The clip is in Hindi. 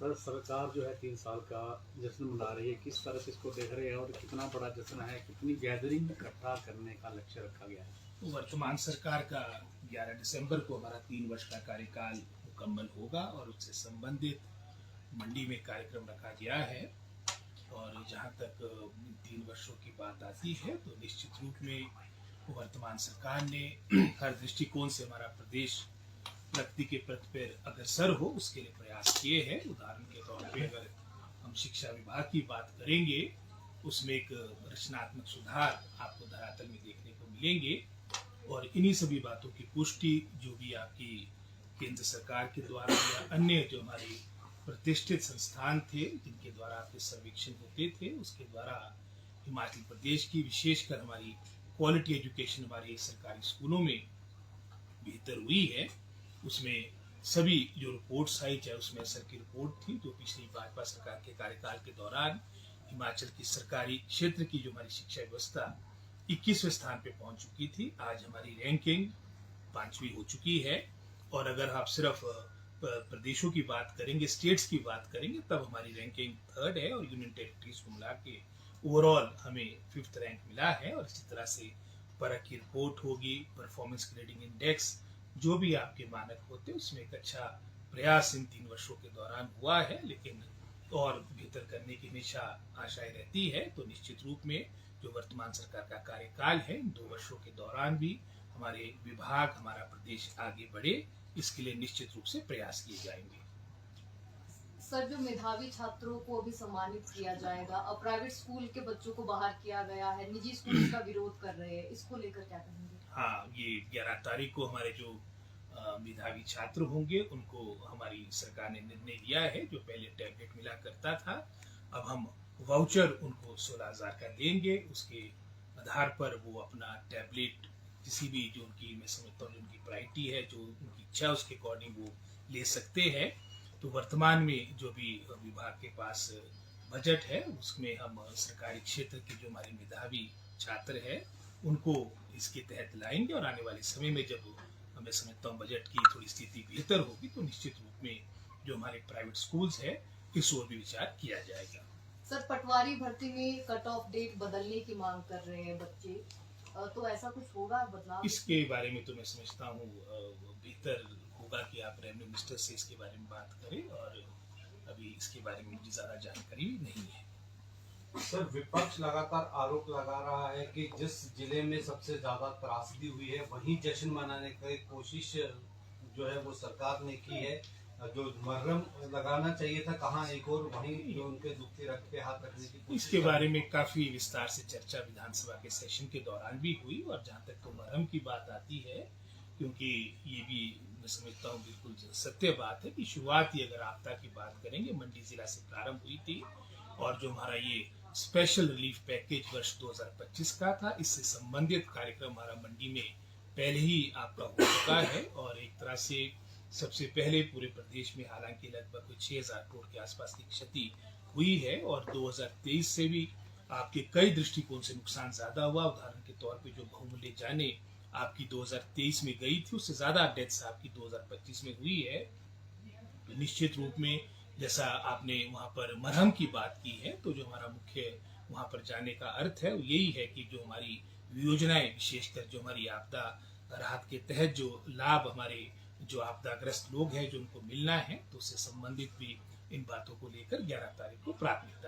सर सरकार जो है 3 साल का जश्न मना रही है, किस तरह से इसको देख रहे हैं और कितना बड़ा जश्न है, कितनी गैदरिंग इकट्ठा करने का लक्ष्य रखा गया है? वर्तमान सरकार का 11 दिसंबर को हमारा 3 वर्ष का कार्यकाल मुकम्मल होगा और उससे संबंधित मंडी में कार्यक्रम रखा गया है। और जहां तक 3 वर्षों की बात आती है तो निश्चित रूप में वर्तमान सरकार ने हर दृष्टिकोण से हमारा प्रदेश प्रगति के पथ पर अग्रसर हो उसके लिए प्रयास किए हैं। उदाहरण के तौर पे अगर हम शिक्षा विभाग की बात करेंगे उसमें एक रचनात्मक सुधार आपको धरातल में देखने को मिलेंगे और इन्हीं सभी बातों की पुष्टि जो भी आपकी केंद्र सरकार के द्वारा या अन्य जो हमारे प्रतिष्ठित संस्थान थे जिनके द्वारा आपके सर्वेक्षण होते थे उसके द्वारा हिमाचल प्रदेश की विशेषकर हमारी क्वालिटी एजुकेशन हमारे सरकारी स्कूलों में बेहतर हुई है। उसमें सभी जो रिपोर्ट्स आई चाहे उसमें सर की रिपोर्ट थी जो पिछली भाजपा सरकार के कार्यकाल के दौरान हिमाचल की सरकारी क्षेत्र की जो हमारी शिक्षा व्यवस्था 21वें स्थान पे पहुंच चुकी थी। आज हमारी रैंकिंग 5वीं हो चुकी है और अगर आप सिर्फ प्रदेशों की बात करेंगे स्टेट्स की बात करेंगे तब हमारी रैंकिंग 3rd है और यूनियन टेरिटरीज को मिला के ओवरऑल हमें 5th रैंक मिला है। और इसी तरह से परख की रिपोर्ट होगी, परफॉर्मेंस ग्रेडिंग इंडेक्स जो भी आपके मानक होते हैं उसमें एक अच्छा प्रयास इन 3 वर्षों के दौरान हुआ है, लेकिन और बेहतर करने की हमेशा आशाएं रहती है। तो निश्चित रूप में जो वर्तमान सरकार का कार्यकाल है इन 2 वर्षों के दौरान भी हमारे विभाग हमारा प्रदेश आगे बढ़े इसके लिए निश्चित रूप से प्रयास किए जाएंगे। सर जो मेधावी छात्रों को अभी सम्मानित किया जाएगा और प्राइवेट स्कूल के बच्चों को बाहर किया गया है, निजी स्कूल इसका विरोध कर रहे हैं, इसको लेकर क्या कहेंगे? हाँ, ये 11 तारीख को हमारे जो मेधावी छात्र होंगे उनको हमारी सरकार ने निर्णय लिया है। जो पहले टैबलेट मिला करता था अब हम वाउचर उनको 16,000 का देंगे। उसके आधार पर वो अपना टैबलेट किसी भी जो उनकी मैं समझता हूँ उनकी प्रायोरिटी है जो उनकी इच्छा है उसके अकॉर्डिंग वो ले सकते हैं। तो वर्तमान में जो भी विभाग के पास बजट है उसमें हम सरकारी क्षेत्र के जो हमारे मेधावी छात्र हैं उनको इसके तहत लाएंगे और आने वाले समय में जब मैं समझता हूँ बजट की थोड़ी स्थिति बेहतर होगी तो निश्चित रूप में जो हमारे प्राइवेट स्कूल्स है इस ओर भी विचार किया जाएगा। सर पटवारी भर्ती में कट ऑफ डेट बदलने की मांग कर रहे हैं बच्चे, तो ऐसा कुछ होगा बदलाव? इसके बारे में तो मैं समझता हूँ बेहतर होगा कि आप रेवेन्यू मिनिस्टर से इसके बारे में बात करें और अभी इसके बारे में मुझे ज्यादा जानकारी नहीं है। सर विपक्ष लगातार आरोप लगा रहा है कि जिस जिले में सबसे ज्यादा त्रासदी हुई है वहीं जश्न मनाने की कोशिश जो है वो सरकार ने की है। जो मुहर्रम लगाना चाहिए था कहाँ एक और वहीं जो उनके दुखते रख पे हाथ रखने की कोशिश। इसके बारे में काफी विस्तार से चर्चा विधानसभा के सेशन के दौरान भी हुई और जहाँ तक तो मुहर्रम की बात आती है क्योंकि ये भी मैं समझता हूँ बिल्कुल सत्य बात है कि शुरुआत ही अगर आपदा की बात करेंगे मंडी जिला से प्रारंभ हुई थी और जो हमारा ये स्पेशल रिलीफ पैकेज वर्ष 2025 का था इससे संबंधित कार्यक्रम हमारा मंडी में पहले ही आपका हो चुका है और एक तरह से सबसे पहले पूरे प्रदेश में हालांकि लगभग 6,000 करोड़ के आसपास की क्षति हुई है और 2023 से भी आपके कई दृष्टिकोण से नुकसान ज्यादा हुआ। उदाहरण के तौर पे जो बहुमूल्य जाने आपकी 2023 में गई थी उससे ज्यादा डेथ्स आपकी 2025 में हुई है। तो निश्चित रूप में जैसा आपने वहाँ पर मरहम की बात की है तो जो हमारा मुख्य वहाँ पर जाने का अर्थ है वो यही है कि जो हमारी योजनाएं विशेषकर जो हमारी आपदा राहत के तहत जो लाभ हमारे जो आपदाग्रस्त लोग हैं जो उनको मिलना है तो उससे संबंधित भी इन बातों को लेकर 11 तारीख को प्राथमिकता